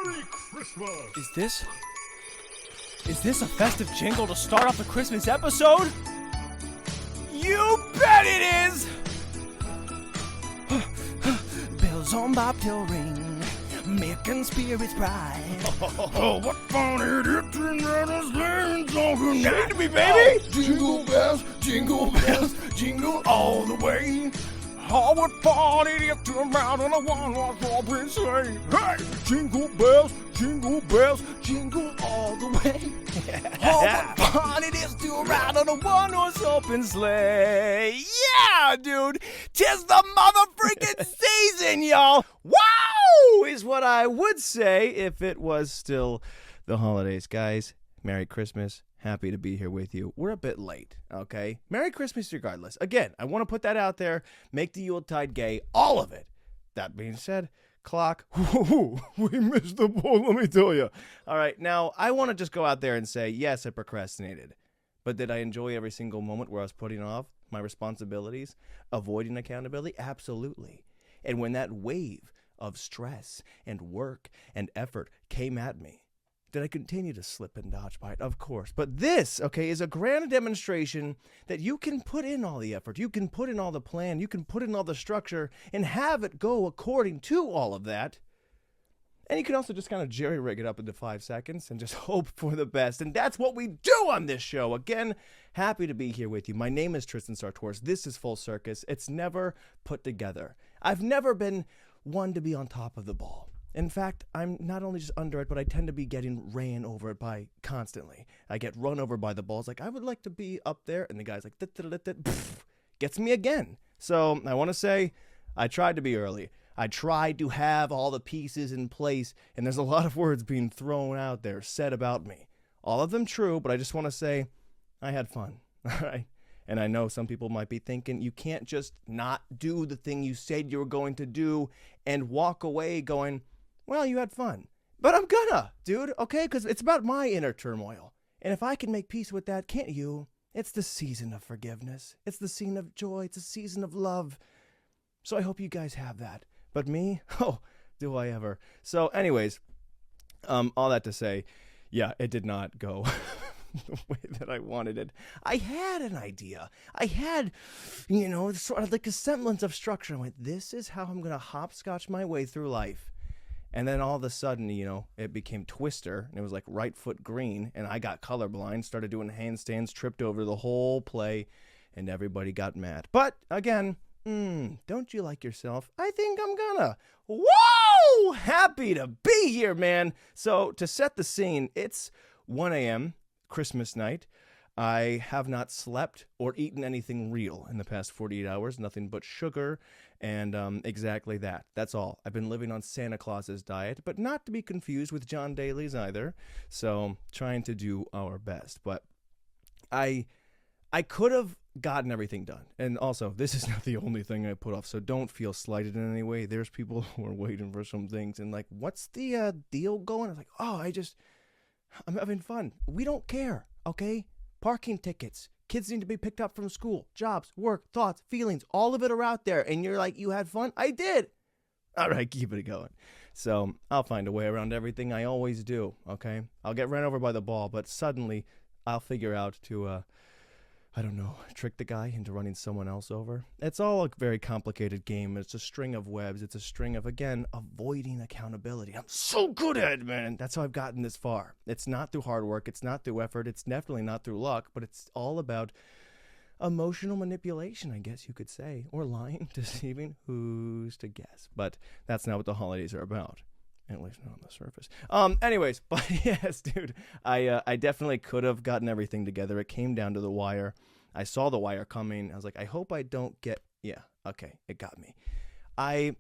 Merry Christmas! Is this a festive jingle to start off the Christmas episode? You bet it is! Bells on bobtail ring, making spirits bright. Oh, what fun it is to ride a sleighing song tonight. Sing to me, baby! Jingle bells, jingle all the way. Oh, what fun it is to ride on a one-horse open sleigh. Hey, jingle bells, jingle all the way. Oh, what fun it is to ride on a one-horse open sleigh. Yeah, dude! 'Tis the mother-freaking season, y'all! Wow! Is what I would say if it was still the holidays. Guys, Merry Christmas. Happy to be here with you. We're a bit late, okay? Merry Christmas regardless. Again, I want to put that out there. Make the Yuletide gay. All of it. That being said, clock. We missed the boat, let me tell you. All right, now I want to just go out there and say, yes, I procrastinated. But did I enjoy every single moment where I was putting off my responsibilities, avoiding accountability? Absolutely. And when that wave of stress and work and effort came at me, did I continue to slip and dodge by it? Of course. But this, okay, is a grand demonstration that you can put in all the effort, you can put in all the plan, you can put in all the structure, and have it go according to all of that. And you can also just kind of jerry-rig it up into 5 seconds and just hope for the best. And that's what we do on this show. Again, happy to be here with you. My name is Tristan. This is Full Circus. It's never put together. I've never been one to be on top of the ball. In fact, I'm not only just under it, but I tend to be getting ran over it by constantly. I get run over by the ball. It's like, I would like to be up there. And the guy's like, gets me again. So I want to say I tried to be early. I tried to have all the pieces in place. And there's a lot of words being thrown out there, said about me. All of them true, but I just want to say I had fun. All right. And I know some people might be thinking you can't just not do the thing you said you were going to do and walk away going, well, you had fun. But I'm gonna, dude, okay? Because it's about my inner turmoil. And if I can make peace with that, can't you? It's the season of forgiveness. It's the season of joy. It's a season of love. So I hope you guys have that. But me? Oh, do I ever. So anyways, all that to say, yeah, it did not go the way that I wanted it. I had an idea. I had, sort of like a semblance of structure. I went, this is how I'm going to hopscotch my way through life. And then all of a sudden, it became Twister, and it was like right foot green, and I got colorblind, started doing handstands, tripped over the whole play, and everybody got mad. But, again, don't you like yourself? I think I'm gonna. Whoa! Happy to be here, man. So, to set the scene, it's 1 a.m., Christmas night. I have not slept or eaten anything real in the past 48 hours, nothing but sugar, and exactly that. That's all. I've been living on Santa Claus's diet, but not to be confused with John Daly's either. So trying to do our best. But I could have gotten everything done. And also, this is not the only thing I put off, so don't feel slighted in any way. There's people who are waiting for some things and like, what's the deal going? I was like, I'm having fun. We don't care, okay? Parking tickets. Kids need to be picked up from school, jobs, work, thoughts, feelings, all of it are out there. And you're like, you had fun? I did. All right, keep it going. So I'll find a way around everything. I always do, okay? I'll get ran over by the ball, but suddenly I'll figure out to, trick the guy into running someone else over. It's all a very complicated game. It's a string of webs. It's a string of, again, avoiding accountability. I'm so good at it, man. That's how I've gotten this far. It's not through hard work. It's not through effort. It's definitely not through luck, but it's all about emotional manipulation, I guess you could say, or lying, deceiving, who's to guess. But that's not what the holidays are about. At least not on the surface. Anyways, but yes, dude, I definitely could have gotten everything together. It came down to the wire. I saw the wire coming. I was like, I hope I don't get, okay, it got me. I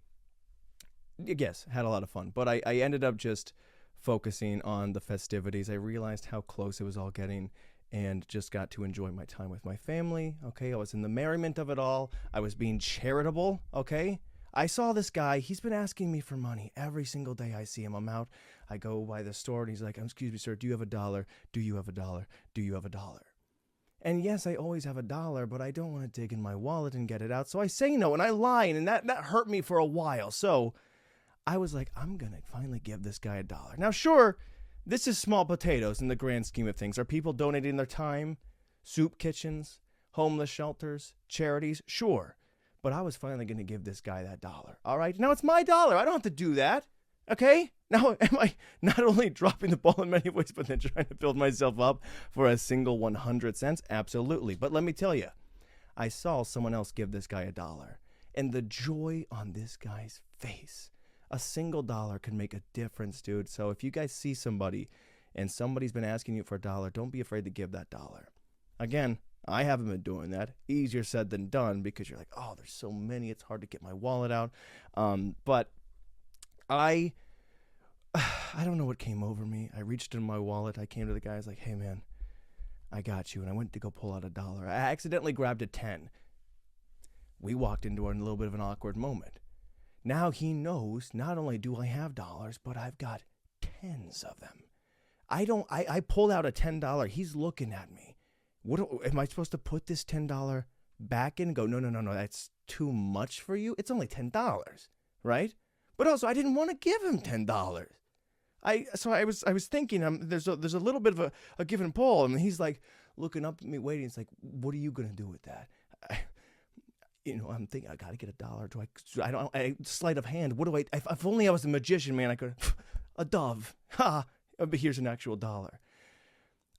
had a lot of fun, but I ended up just focusing on the festivities. I realized how close it was all getting and just got to enjoy my time with my family, okay? I was in the merriment of it all. I was being charitable, okay? I saw this guy. He's been asking me for money every single day I see him. I'm out. I go by the store, and he's like, excuse me, sir, do you have $1? Do you have $1? Do you have $1? And yes, I always have $1, but I don't want to dig in my wallet and get it out. So I say no, and I lie, and that hurt me for a while. So I was like, I'm going to finally give this guy $1. Now, sure, this is small potatoes in the grand scheme of things. Are people donating their time? Soup kitchens, homeless shelters, charities? Sure. But I was finally going to give this guy that $1. All right? Now it's my $1. I don't have to do that. Okay? Now, am I not only dropping the ball in many ways, but then trying to build myself up for a single 100 cents? Absolutely. But let me tell you, I saw someone else give this guy $1. And the joy on this guy's face, a single $1 can make a difference, dude. So if you guys see somebody and somebody's been asking you for $1, don't be afraid to give that $1. Again, I haven't been doing that. Easier said than done because you're like, oh, there's so many. It's hard to get my wallet out. But I don't know what came over me. I reached in my wallet. I came to the guy. I was like, hey, man, I got you. And I went to go pull out $1. I accidentally grabbed a 10. We walked into a little bit of an awkward moment. Now he knows not only do I have dollars, but I've got tens of them. I pulled out a $10. He's looking at me. Am I supposed to put this $10 back in and go, no, that's too much for you? It's only $10, right? But also, I didn't want to give him $10. So I was thinking, there's a little bit of a give and pull, and he's like looking up at me, waiting. He's like, what are you gonna do with that? I'm thinking I gotta get $1. I don't. Sleight of hand. What do I? If only I was a magician, man, I could. A dove. Ha! But here's an actual $1.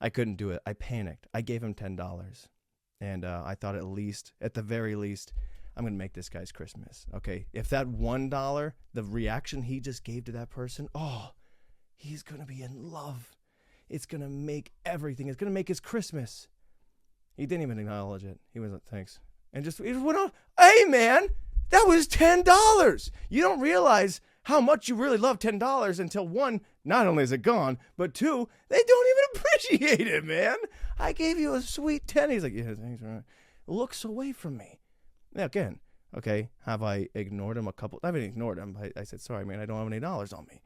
I couldn't do it. I panicked. I gave him $10, and I thought at the very least, I'm going to make this guy's Christmas. Okay, if that $1, the reaction he just gave to that person, oh, he's going to be in love. It's going to make everything. It's going to make his Christmas. He didn't even acknowledge it. He was like, thanks. And he just went on, hey, man, that was $10. You don't realize how much you really love $10 until one, not only is it gone, but two, they don't even appreciate it, man. I gave you a sweet 10. He's like, yeah, thanks, man. Looks away from me. Now, again, okay, have I ignored him a couple? I haven't ignored him. I said, sorry, man, I don't have any dollars on me.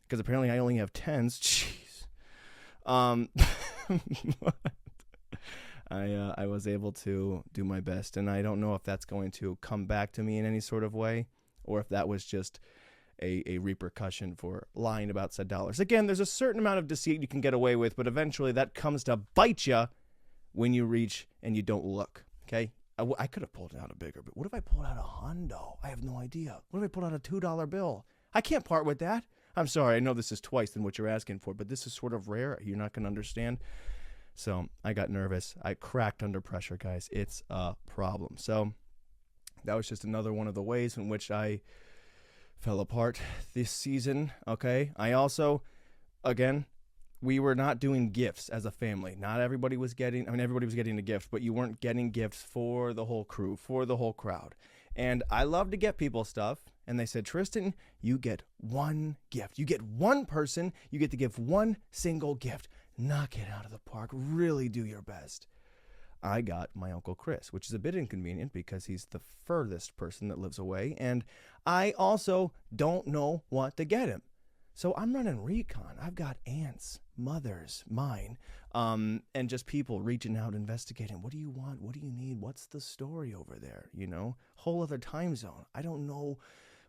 Because apparently I only have tens. Jeez. I was able to do my best, and I don't know if that's going to come back to me in any sort of way, or if that was just a repercussion for lying about said dollars. Again, there's a certain amount of deceit you can get away with, but eventually that comes to bite you when you reach and you don't look, okay? I could have pulled out a bigger, but what if I pulled out a hundo? I have no idea. What if I pulled out a $2 bill? I can't part with that. I'm sorry, I know this is twice than what you're asking for, but this is sort of rare. You're not going to understand. So I got nervous. I cracked under pressure, guys. It's a problem. So that was just another one of the ways in which I fell apart this season, okay? I also, again, we were not doing gifts as a family. Not everybody was getting, everybody was getting a gift, but you weren't getting gifts for the whole crew, for the whole crowd. And I love to get people stuff, and they said, Tristan, you get one gift. You get one person, you get to give one single gift. Knock it out of the park. Really do your best. I got my Uncle Chris, which is a bit inconvenient because he's the furthest person that lives away, and I also don't know what to get him. So I'm running recon. I've got aunts, mothers, mine, and just people reaching out, investigating. What do you want? What do you need? What's the story over there? Whole other time zone. I don't know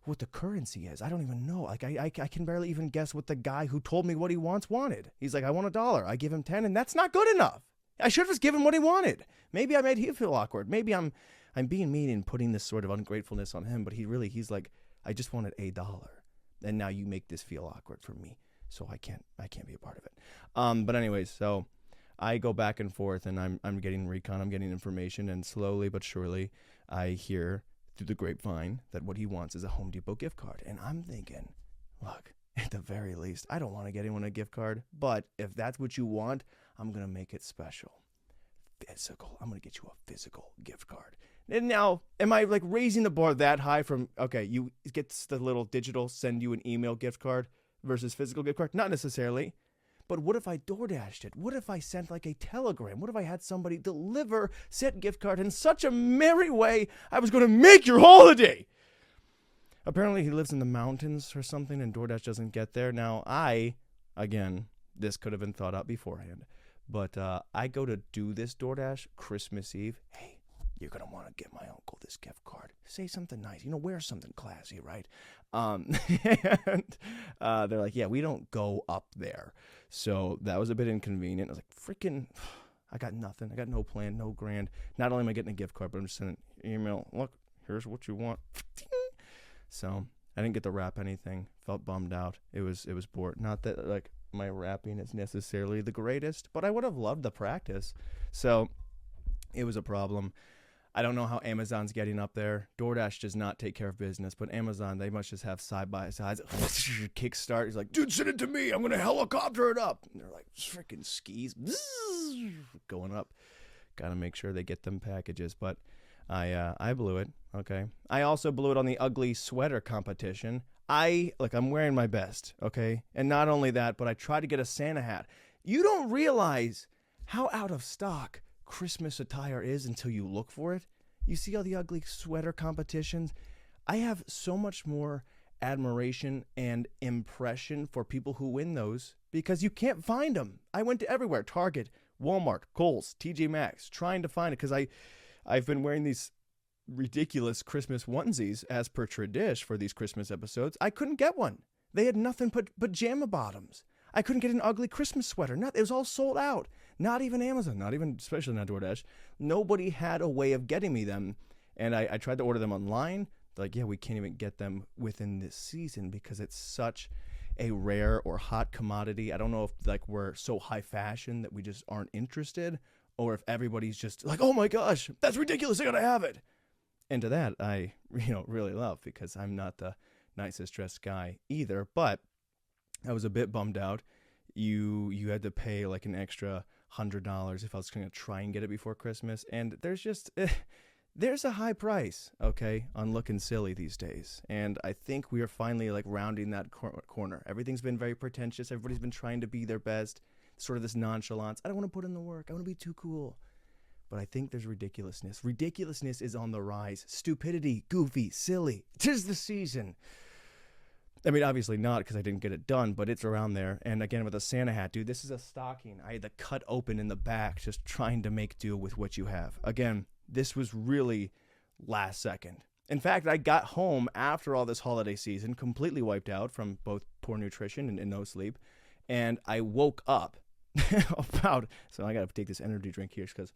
what the currency is. I don't even know. Like I can barely even guess what the guy who told me what he wanted. He's like, I want $1. I give him 10, and that's not good enough. I should have just given him what he wanted. Maybe I made him feel awkward. Maybe I'm being mean and putting this sort of ungratefulness on him, but he's like, I just wanted $1. And now you make this feel awkward for me. So I can't be a part of it. But anyways, so I go back and forth, and I'm getting recon, I'm getting information, and slowly but surely I hear through the grapevine that what he wants is a Home Depot gift card. And I'm thinking, look, at the very least, I don't want to get anyone a gift card, but if that's what you want, I'm going to make it special. Physical. I'm going to get you a physical gift card. And now, am I like raising the bar that high from, okay, you get the little digital send you an email gift card versus physical gift card? Not necessarily. But what if I DoorDashed it? What if I sent like a telegram? What if I had somebody deliver said gift card in such a merry way I was going to make your holiday? Apparently he lives in the mountains or something, and DoorDash doesn't get there. Now again, this could have been thought out beforehand, but I go to do this DoorDash Christmas Eve. Hey, you're going to want to get my uncle this gift card. Say something nice. Wear something classy, right? And they're like, yeah, we don't go up there. So that was a bit inconvenient. I was like, freaking, I got nothing. I got no plan, no grand. Not only am I getting a gift card, but I'm just sending an email. Look, here's what you want. So I didn't get to wrap anything. Felt bummed out. It was bored. Not that like my rapping is necessarily the greatest, but I would have loved the practice. So it was a problem. I don't know how Amazon's getting up there. DoorDash does not take care of business, but Amazon, they must just have side-by-sides. Kickstart. He's like, dude, send it to me. I'm going to helicopter it up. And they're like, freaking skis going up. Got to make sure they get them packages. But I blew it. Okay. I also blew it on the ugly sweater competition. I'm wearing my best. Okay. And not only that, but I tried to get a Santa hat. You don't realize how out of stock Christmas attire is until you look for it. You see all the ugly sweater competitions. I have so much more admiration and impression for people who win those because you can't find them. I went to everywhere, Target, Walmart, Kohl's, TJ Maxx, trying to find it because I've been wearing these ridiculous Christmas onesies as per tradition for these Christmas episodes. I couldn't get one. They had nothing but pajama bottoms. I couldn't get an ugly Christmas sweater. It was all sold out. Not even Amazon, especially not DoorDash. Nobody had a way of getting me them. And I tried to order them online. They're like, yeah, we can't even get them within this season because it's such a rare or hot commodity. I don't know if we're so high fashion that we just aren't interested, or if everybody's just like, oh my gosh, that's ridiculous, I gotta have it. And to that, I really love because I'm not the nicest dressed guy either. But I was a bit bummed out. You had to pay like an extra $100 if I was going to try and get it before Christmas. And there's a high price, okay, on looking silly these days. And I think we are finally rounding that corner. Everything's been very pretentious. Everybody's been trying to be their best. Sort of this nonchalance. I don't want to put in the work. I want to be too cool. But I think there's ridiculousness. Ridiculousness is on the rise. Stupidity, goofy, silly. 'Tis the season. I mean, obviously not because I didn't get it done, but it's around there. And again, with a Santa hat, dude, this is a stocking. I had to cut open in the back just trying to make do with what you have. Again, this was really last second. In fact, I got home after all this holiday season, completely wiped out from both poor nutrition and no sleep. And I woke up so I got to take this energy drink here because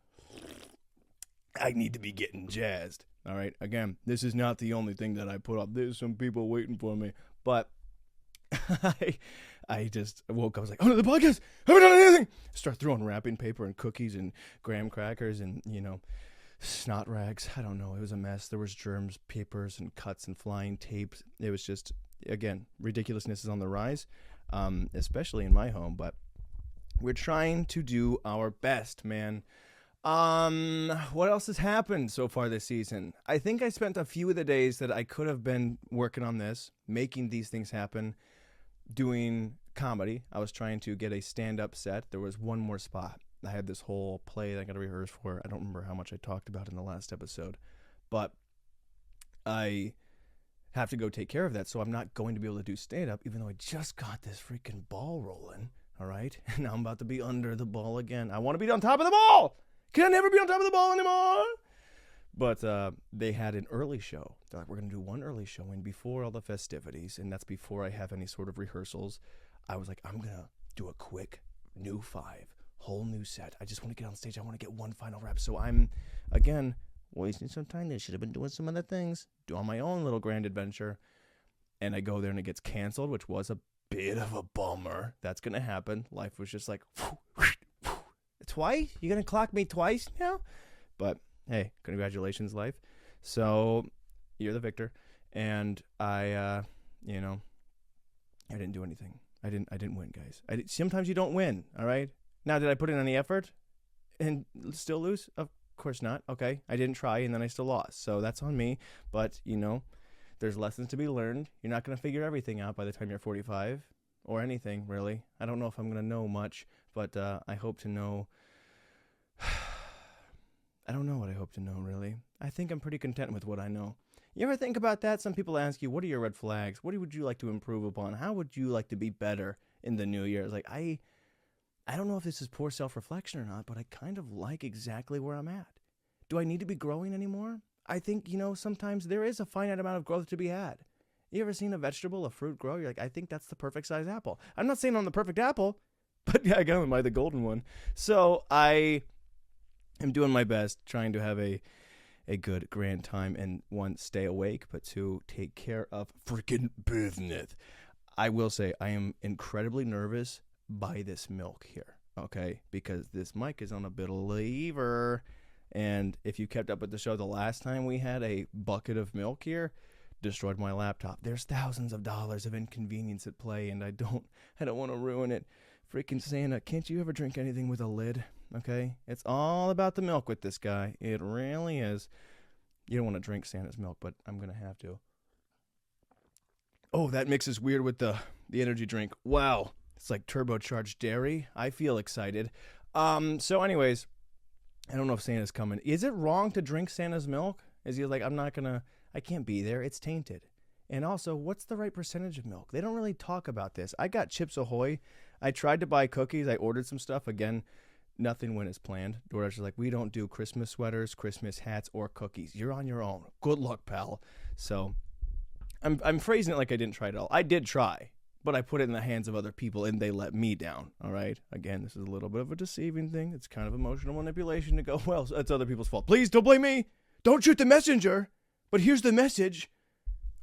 I need to be getting jazzed. All right. Again, this is not the only thing that I put up. There's some people waiting for me. But I just woke up. I was like, oh, no, the podcast. I haven't done anything. Start throwing wrapping paper and cookies and graham crackers and, snot rags. I don't know. It was a mess. There was germs, papers, and cuts and flying tapes. It was just, again, ridiculousness is on the rise, especially in my home. But we're trying to do our best, man. What else has happened so far this season? I think I spent a few of the days that I could have been working on this, making these things happen, doing comedy. I was trying to get a stand-up set. There was one more spot. I had this whole play that I got to rehearse for. I don't remember how much I talked about in the last episode, but I have to go take care of that, so I'm not going to be able to do stand-up, even though I just got this freaking ball rolling, all right? And now I'm about to be under the ball again. I want to be on top of the ball! Can I never be on top of the ball anymore? But they had an early show. They're like, we're going to do one early showing before all the festivities, and that's before I have any sort of rehearsals. I was like, I'm going to do a quick new 5, whole new set. I just want to get on stage. I want to get one final rep. So I'm, again, wasting some time. I should have been doing some other things, doing my own little grand adventure. And I go there and it gets canceled, which was a bit of a bummer. That's going to happen. Life was just like, twice? You gonna clock me twice now? But hey, congratulations, life. So you're the victor, and I didn't do anything. I didn't win, guys. Sometimes you don't win. All right. Now, did I put in any effort and still lose? Of course not. Okay, I didn't try, and then I still lost. So that's on me. But there's lessons to be learned. You're not gonna figure everything out by the time you're 45 or anything really. I don't know if I'm gonna know much, but I hope to know. I don't know what I hope to know, really. I think I'm pretty content with what I know. You ever think about that? Some people ask you, what are your red flags? What would you like to improve upon? How would you like to be better in the new year? It's like, I don't know if this is poor self-reflection or not, but I kind of like exactly where I'm at. Do I need to be growing anymore? I think, sometimes there is a finite amount of growth to be had. You ever seen a vegetable, a fruit grow? You're like, I think that's the perfect size apple. I'm not saying I'm the perfect apple, but yeah, I got to buy the golden one. So I am doing my best, trying to have a good grand time, and one, stay awake, but two, take care of freaking business. I will say I am incredibly nervous by this milk here, okay? Because this mic is on a bit of lever. And if you kept up with the show, the last time we had a bucket of milk here, destroyed my laptop. There's thousands of dollars of inconvenience at play, and I don't want to ruin it. Freaking Santa, can't you ever drink anything with a lid? Okay? It's all about the milk with this guy. It really is. You don't want to drink Santa's milk, but I'm going to have to. Oh, that mixes weird with the energy drink. Wow. It's like turbocharged dairy. I feel excited. So anyways, I don't know if Santa's coming. Is it wrong to drink Santa's milk? Is he like, I can't be there. It's tainted. And also, what's the right percentage of milk? They don't really talk about this. I got Chips Ahoy. I tried to buy cookies. I ordered some stuff. Again, nothing went as planned. DoorDash is like, we don't do Christmas sweaters, Christmas hats, or cookies. You're on your own. Good luck, pal. So I'm phrasing it like I didn't try it all. I did try, but I put it in the hands of other people, and they let me down, all right? Again, this is a little bit of a deceiving thing. It's kind of emotional manipulation to go, well, it's other people's fault. Please don't blame me. Don't shoot the messenger. But here's the message.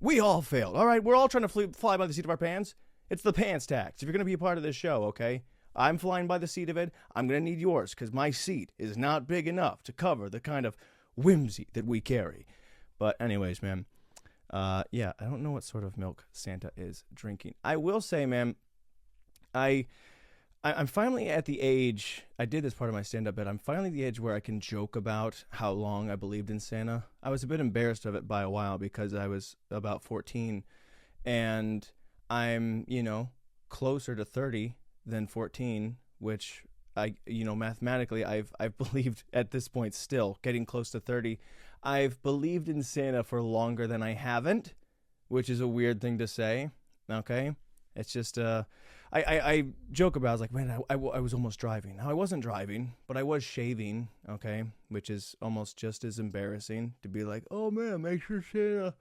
We all failed, all right? We're all trying to fly by the seat of our pants. It's the pants tax. If you're going to be a part of this show, okay? I'm flying by the seat of it. I'm going to need yours because my seat is not big enough to cover the kind of whimsy that we carry. But anyways, man, yeah, I don't know what sort of milk Santa is drinking. I will say, man, I'm finally at the age, I did this part of my stand-up bit, I'm finally at the age where I can joke about how long I believed in Santa. I was a bit embarrassed of it by a while because I was about 14, and I'm, closer to 30 than 14, which mathematically I've believed at this point still, getting close to 30. I've believed in Santa for longer than I haven't, which is a weird thing to say, okay? It's just, I joke about, I was like, man, I was almost driving. Now, I wasn't driving, but I was shaving, okay? Which is almost just as embarrassing to be like, oh, man, make sure Santa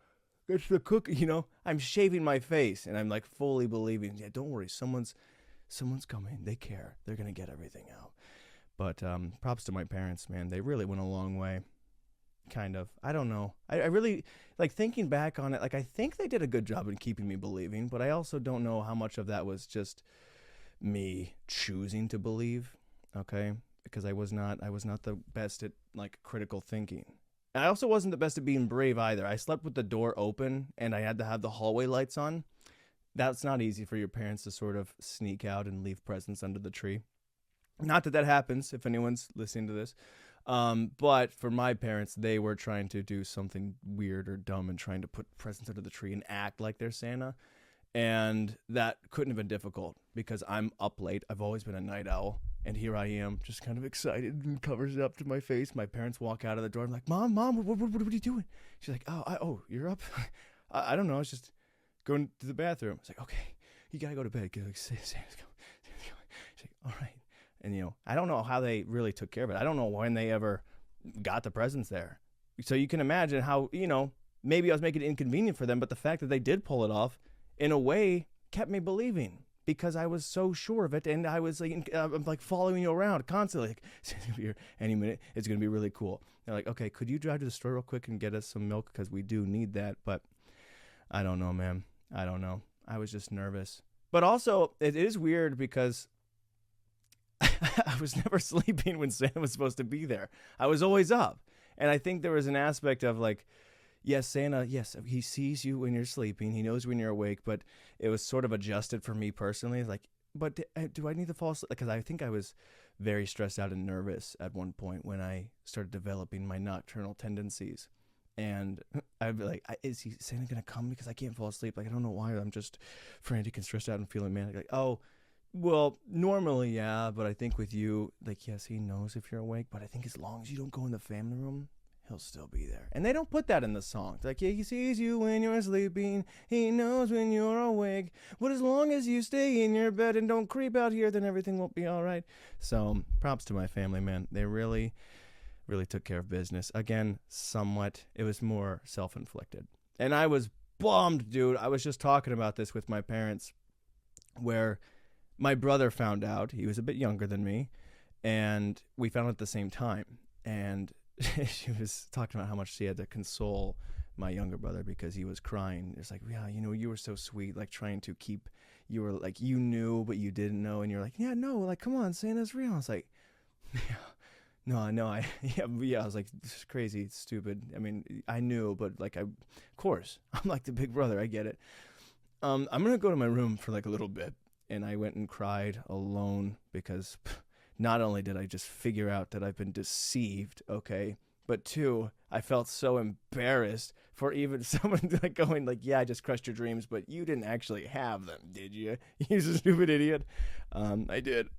gets the cookie, I'm shaving my face, and I'm like fully believing, yeah, don't worry, someone's coming. They care. They're going to get everything out. But props to my parents, man. They really went a long way. Kind of. I don't know. I really, thinking back on it, I think they did a good job in keeping me believing, but I also don't know how much of that was just me choosing to believe, okay? Because I was not the best at, critical thinking. And I also wasn't the best at being brave either. I slept with the door open, and I had to have the hallway lights on. That's not easy for your parents to sort of sneak out and leave presents under the tree. Not that happens, if anyone's listening to this. But for my parents, they were trying to do something weird or dumb and trying to put presents under the tree and act like they're Santa. And that couldn't have been difficult because I'm up late. I've always been a night owl. And here I am, just kind of excited and covers it up to my face. My parents walk out of the door. I'm like, Mom, what are you doing? She's like, you're up? I don't know. I was just going to the bathroom. I was like, okay, you got to go to bed. Santa's coming. She's like, all right. And, I don't know how they really took care of it. I don't know when they ever got the presents there. So you can imagine how, maybe I was making it inconvenient for them, but the fact that they did pull it off, in a way, kept me believing because I was so sure of it. And I was I'm following you around constantly. It's going to be here any minute. It's going to be really cool. They're like, okay, could you drive to the store real quick and get us some milk? Because we do need that. But I don't know, man. I don't know. I was just nervous. But also, it is weird because I was never sleeping when Santa was supposed to be there. I was always up. And I think there was an aspect of yes, Santa, yes, he sees you when you're sleeping. He knows when you're awake. But it was sort of adjusted for me personally. But do I need to fall asleep? Because I think I was very stressed out and nervous at one point when I started developing my nocturnal tendencies. And I'd be like, is Santa going to come? Because I can't fall asleep. I don't know why. I'm just frantic and stressed out and feeling manic. Well, normally, yeah, but I think with you, yes, he knows if you're awake, but I think as long as you don't go in the family room, he'll still be there. And they don't put that in the song. It's yeah, he sees you when you're sleeping, he knows when you're awake, but as long as you stay in your bed and don't creep out here, then everything will be all right. So, props to my family, man. They really really took care of business. Again, somewhat, it was more self-inflicted. And I was bummed, dude. I was just talking about this with my parents, where my brother found out. He was a bit younger than me, and we found out at the same time. And she was talking about how much she had to console my younger brother because he was crying. It's like, yeah, you know, you were so sweet, like trying to keep, you were like, you knew, but you didn't know. And you're like, yeah, no, like, come on, Santa's real. I was like, yeah, no, I know. Yeah, I was like, this is crazy, it's stupid. I mean, I knew, but like, of course, I'm like the big brother. I get it. I'm going to go to my room for like a little bit. And I went and cried alone because not only did I just figure out that I've been deceived, okay, but two, I felt so embarrassed for even someone like going like, yeah, I just crushed your dreams, but you didn't actually have them, did you? You stupid idiot. I did.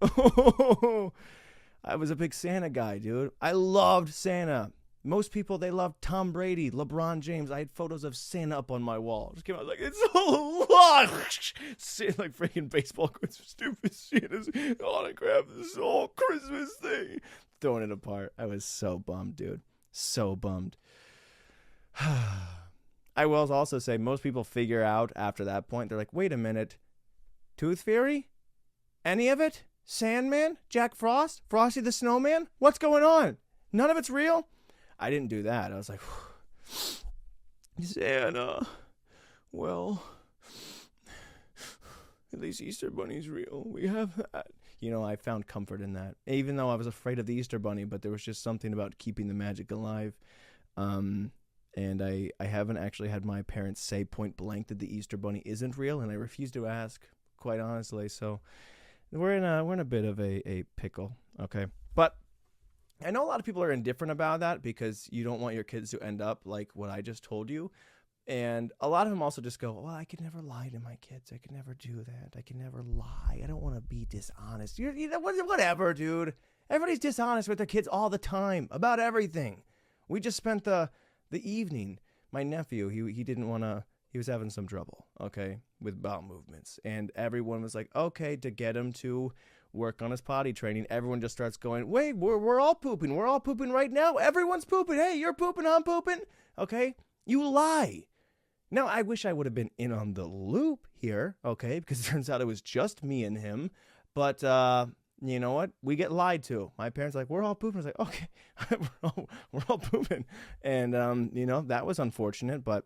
I was a big Santa guy, dude. I loved Santa. Most people, they love Tom Brady, LeBron James. I had photos of Santa up on my wall. Just came out like, it's a lot. Like freaking baseball cards, stupid Santa's autograph, this whole Christmas thing. Throwing it apart. I was so bummed, dude. So bummed. I will also say most people figure out after that point, they're like, wait a minute. Tooth Fairy? Any of it? Sandman? Jack Frost? Frosty the Snowman? What's going on? None of it's real? I didn't do that. I was like, Santa, well, at least Easter Bunny's real. We have that. You know, I found comfort in that. Even though I was afraid of the Easter Bunny, but there was just something about keeping the magic alive. And I haven't actually had my parents say point blank that the Easter Bunny isn't real, and I refuse to ask, quite honestly. So we're in a bit of a pickle, okay? But I know a lot of people are indifferent about that because you don't want your kids to end up like what I just told you. And a lot of them also just go, well, I could never lie to my kids. I could never do that. I can never lie. I don't want to be dishonest. You know, whatever, dude. Everybody's dishonest with their kids all the time about everything. We just spent the evening. My nephew, he didn't want to, he was having some trouble, okay, with bowel movements. And everyone was like, okay, to get him to work on his potty training, everyone just starts going, wait, we're all pooping. We're all pooping right now. Everyone's pooping. Hey, you're pooping, I'm pooping. Okay? You lie. Now, I wish I would have been in on the loop here, okay? Because it turns out it was just me and him. But, you know what? We get lied to. My parents are like, we're all pooping. I was like, okay, we're all pooping. And, you know, that was unfortunate. But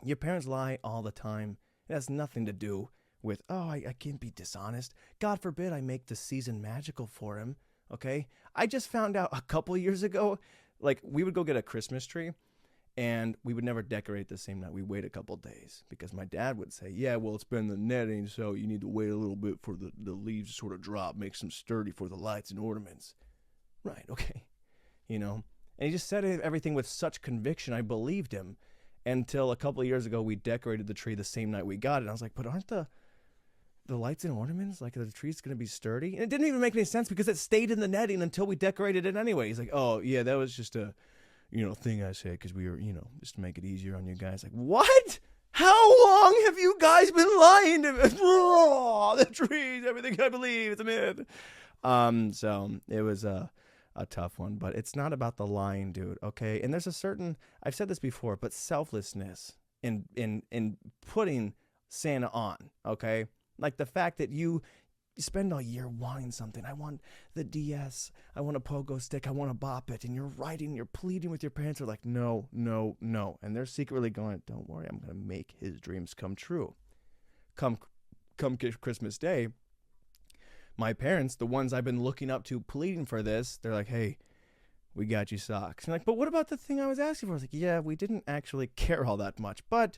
your parents lie all the time. It has nothing to do with, oh, I can't be dishonest. God forbid I make the season magical for him, okay? I just found out a couple years ago, like, we would go get a Christmas tree, and we would never decorate the same night. We wait a couple days, because my dad would say, yeah, well, it's been the netting, so you need to wait a little bit for the leaves to sort of drop, make them sturdy for the lights and ornaments. Right, okay. You know? And he just said everything with such conviction, I believed him, until a couple of years ago, we decorated the tree the same night we got it. And I was like, but aren't the lights and ornaments, like, the tree's going to be sturdy? And it didn't even make any sense because it stayed in the netting until we decorated it anyway. He's like, oh, yeah, that was just a, you know, thing I said because we were, you know, just to make it easier on you guys. Like, what? How long have you guys been lying to me? The trees, everything I believe, it's a myth. So it was a tough one, but it's not about the lying, dude, okay? And there's a certain, I've said this before, but selflessness in putting Santa on, okay? Like the fact that you spend all year wanting something. I want the DS. I want a pogo stick. I want to bop it. And you're writing, you're pleading with your parents. They're like, no, no, no. And they're secretly going, don't worry, I'm going to make his dreams come true. Come Christmas Day, my parents, the ones I've been looking up to pleading for this, they're like, hey, we got you socks. And I'm like, but what about the thing I was asking for? I was like, yeah, we didn't actually care all that much. But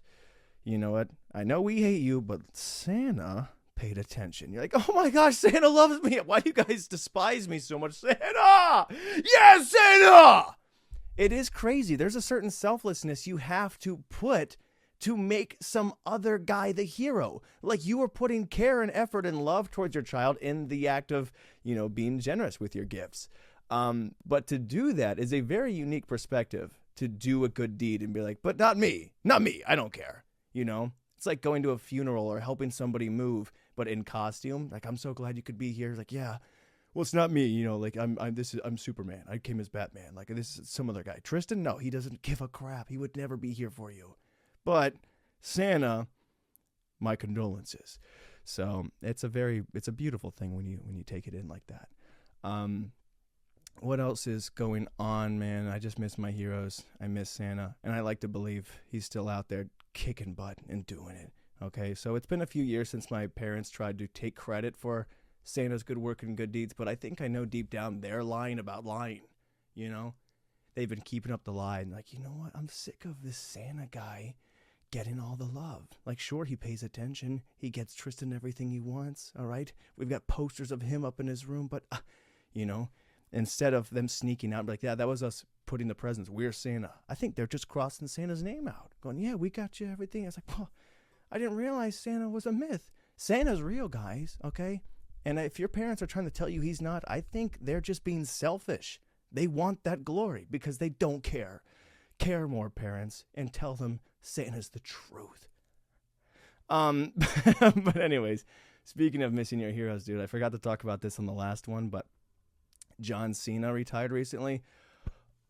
you know what? I know we hate you, but Santa paid attention. You're like, oh my gosh, Santa loves me. Why do you guys despise me so much? Santa! Yes, Santa! It is crazy. There's a certain selflessness you have to put to make some other guy the hero. Like you were putting care and effort and love towards your child in the act of, you know, being generous with your gifts. But to do that is a very unique perspective, to do a good deed and be like, but not me, I don't care. You know, it's like going to a funeral or helping somebody move, but in costume. Like, I'm so glad you could be here. It's like, yeah, well, it's not me, you know, like I'm Superman. I came as Batman. Like this is some other guy. Tristan, no, he doesn't give a crap. He would never be here for you. But Santa, my condolences. So it's a beautiful thing when you take it in like that. What else is going on, man? I just miss my heroes. I miss Santa, and I like to believe he's still out there kicking butt and doing it. Okay, so it's been a few years since my parents tried to take credit for Santa's good work and good deeds, but I think I know deep down they're lying about lying, you know? They've been keeping up the lie, and like, you know what? I'm sick of this Santa guy getting all the love. Like, sure, he pays attention. He gets Tristan everything he wants, all right? We've got posters of him up in his room, but, you know, instead of them sneaking out, like, yeah, that was us putting the presents. We're Santa. I think they're just crossing Santa's name out, going, yeah, we got you everything. I was like, oh, I didn't realize Santa was a myth. Santa's real, guys, okay? And if your parents are trying to tell you he's not, I think they're just being selfish. They want that glory because they don't care. Care more, parents, and tell them Santa's the truth. But anyways, speaking of missing your heroes, dude, I forgot to talk about this on the last one, but John Cena retired recently.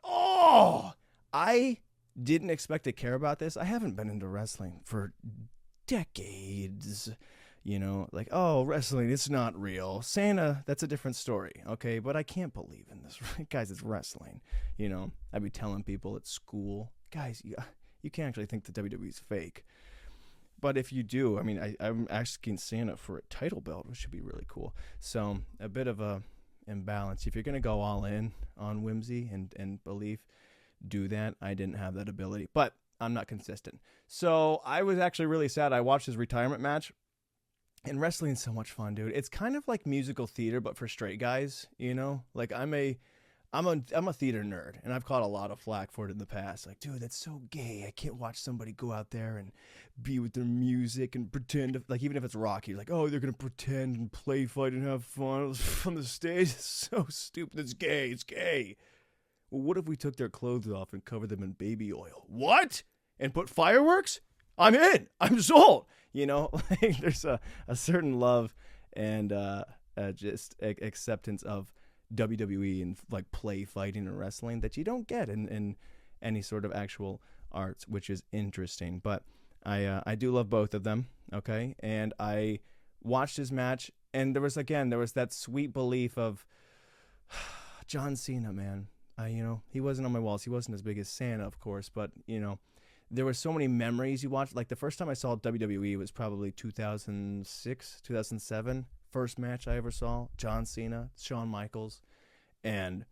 Oh, I didn't expect to care about this. I haven't been into wrestling for decades. You know, like, oh, wrestling, it's not real. Santa, that's a different story, okay? But I can't believe in this. Guys, it's wrestling. You know, I'd be telling people at school, guys, you can't actually think the WWE's fake. But if you do, I mean, I'm asking Santa for a title belt, which should be really cool. So a bit of a imbalance. If you're going to go all in on whimsy and belief, do that. I didn't have that ability, but I'm not consistent. So I was actually really sad. I watched his retirement match. And wrestling's so much fun, dude. It's kind of like musical theater, but for straight guys, you know? Like, I'm a theater nerd, and I've caught a lot of flack for it in the past. Like, dude, that's so gay. I can't watch somebody go out there and be with their music and pretend, like, even if it's Rocky, like, oh, they're going to pretend and play fight and have fun on the stage. It's so stupid. It's gay. It's gay. Well, what if we took their clothes off and covered them in baby oil? What? And put fireworks? I'm in. I'm sold. You know, like there's a certain love and just acceptance of WWE and like play fighting and wrestling that you don't get in any sort of actual arts, which is interesting. But I do love both of them, okay? And I watched his match, and there was that sweet belief of John Cena, man. You know, he wasn't on my walls. He wasn't as big as Santa, of course, but, you know, there were so many memories you watched. Like, the first time I saw WWE was probably 2006, 2007. First match I ever saw, John Cena, Shawn Michaels. And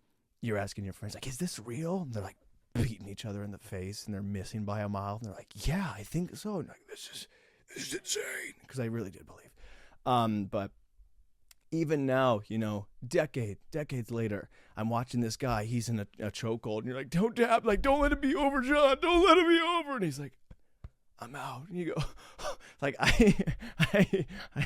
you're asking your friends, like, is this real? And they're, like, beating each other in the face, and they're missing by a mile. And they're like, yeah, I think so. And like, this is insane. Because I really did believe. But even now, you know, decades later, I'm watching this guy. He's in a chokehold, and you're like, don't tap, like, don't let it be over, John. Don't let it be over. And he's like, I'm out. And you go, like, I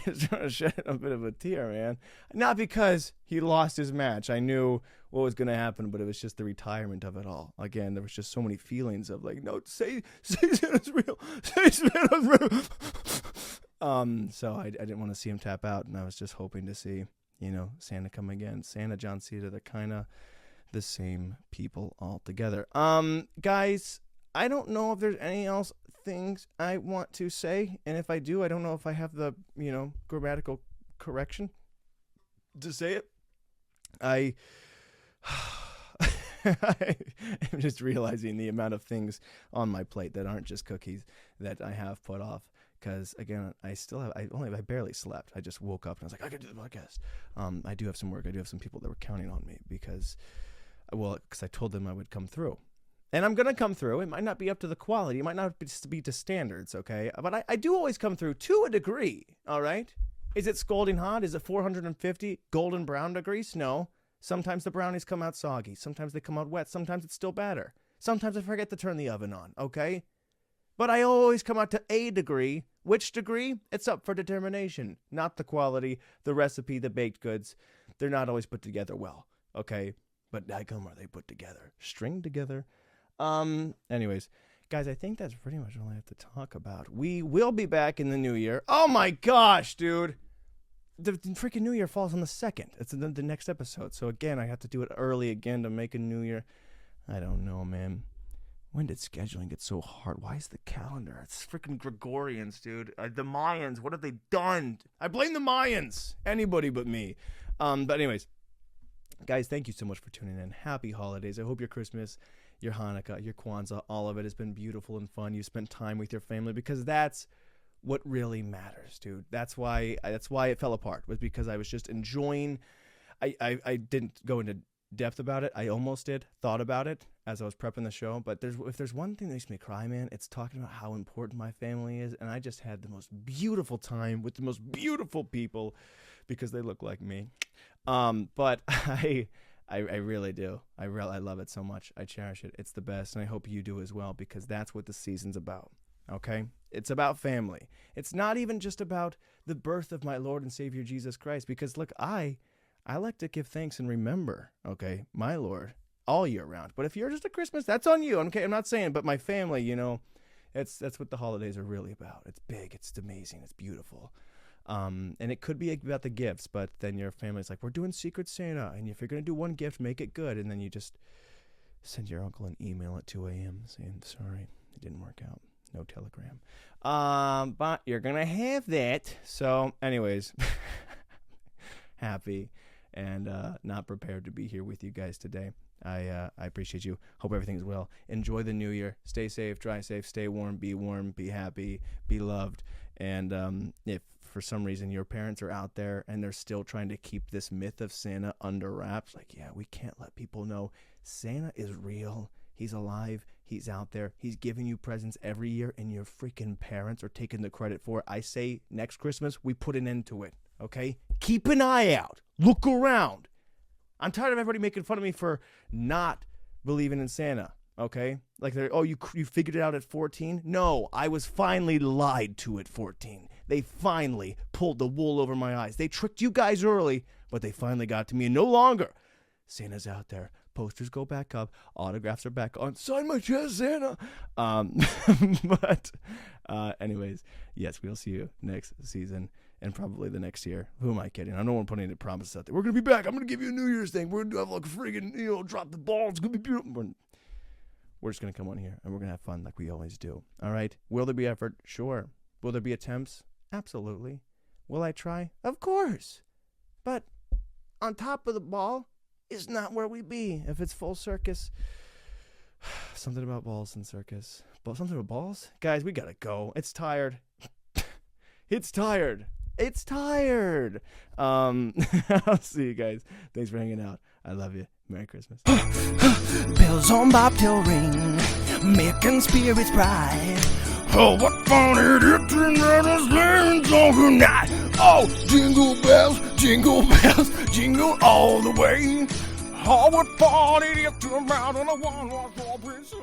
was trying to shed a bit of a tear, man. Not because he lost his match. I knew what was going to happen, but it was just the retirement of it all. Again, there was just so many feelings of like, no, say Santa's real. Say Santa's real. So I didn't want to see him tap out, and I was just hoping to see, you know, Santa come again. Santa, John Cena, they're kind of the same people altogether. Guys, I don't know if there's any else things I want to say, and if I do, I don't know if I have the, you know, grammatical correction to say it. I'm just realizing the amount of things on my plate that aren't just cookies that I have put off. Because, again, I barely slept. I just woke up and I was like, I can do the podcast. I do have some work. I do have some people that were counting on me because I told them I would come through. And I'm going to come through. It might not be up to the quality. It might not be to standards, okay? But I do always come through to a degree, all right? Is it scalding hot? Is it 450 golden brown degrees? No. Sometimes the brownies come out soggy. Sometimes they come out wet. Sometimes it's still batter. Sometimes I forget to turn the oven on, okay? But I always come out to a degree. Which degree? It's up for determination. Not the quality, the recipe, the baked goods. They're not always put together well, okay? But daggum are they put together. String together. Anyways, guys, I think that's pretty much all I have to talk about. We will be back in the new year. Oh my gosh, dude. the freaking New Year falls on the 2nd. It's the next episode. So again, I have to do it early again to make a New Year. I don't know, man. When did scheduling get so hard? Why is the calendar? It's freaking Gregorians, dude. The Mayans, what have they done? I blame the Mayans. Anybody but me. But anyways, guys, thank you so much for tuning in. Happy holidays. I hope your Christmas, your Hanukkah, your Kwanzaa, all of it has been beautiful and fun. You spent time with your family, because that's what really matters, dude. That's why it fell apart, was because I was just enjoying. I didn't go into depth about it. I almost did, thought about it as I was prepping the show, but if there's one thing that makes me cry, man, it's talking about how important my family is. And I just had the most beautiful time with the most beautiful people, because they look like me. But I really do. I love it so much. I cherish it. It's the best, and I hope you do as well, because that's what the season's about. Okay? It's about family. It's not even just about the birth of my Lord and Savior Jesus Christ, because look, I like to give thanks and remember, okay, my Lord all year round. But if you're just a Christmas, that's on you. Okay, I'm not saying, but my family, that's what the holidays are really about. It's big, it's amazing, it's beautiful. And it could be about the gifts, but then your family's like, we're doing Secret Santa, and if you're going to do one gift, make it good. And then you just send your uncle an email at 2 a.m. saying, sorry, it didn't work out. No telegram. But you're going to have that. So anyways, happy and not prepared to be here with you guys today. I appreciate you. Hope everything's well. Enjoy the new year. Stay safe, drive safe, stay warm, be happy, be loved. And if for some reason your parents are out there and they're still trying to keep this myth of Santa under wraps, like, yeah, we can't let people know. Santa is real. He's alive. He's out there. He's giving you presents every year, and your freaking parents are taking the credit for it. I say next Christmas, we put an end to it, okay? Keep an eye out. Look around. I'm tired of everybody making fun of me for not believing in Santa, okay? Like, you figured it out at 14? No, I was finally lied to at 14. They finally pulled the wool over my eyes. They tricked you guys early, but they finally got to me, and no longer. Santa's out there. Posters go back up. Autographs are back on. Sign my chest, Santa. But anyways, yes, we'll see you next season and probably the next year. Who am I kidding? I don't want to put any promises out there. We're going to be back. I'm going to give you a New Year's thing. We're going to have like a friggin', drop the ball. It's going to be beautiful. We're just going to come on here and we're going to have fun like we always do. All right? Will there be effort? Sure. Will there be attempts? Absolutely. Will I try? Of course. But on top of the ball is not where we be. If it's full circus, something about balls and circus. Something about balls? Guys, we gotta go. It's tired. It's tired. It's tired. I'll see you guys. Thanks for hanging out. I love you. Merry Christmas. Bells on bobtail ring, making spirits bright. Oh, what fun it is to let us learn song tonight. Oh, jingle bells, jingle all the way. Oh, what fun it is to ride on a one-horse open sleigh.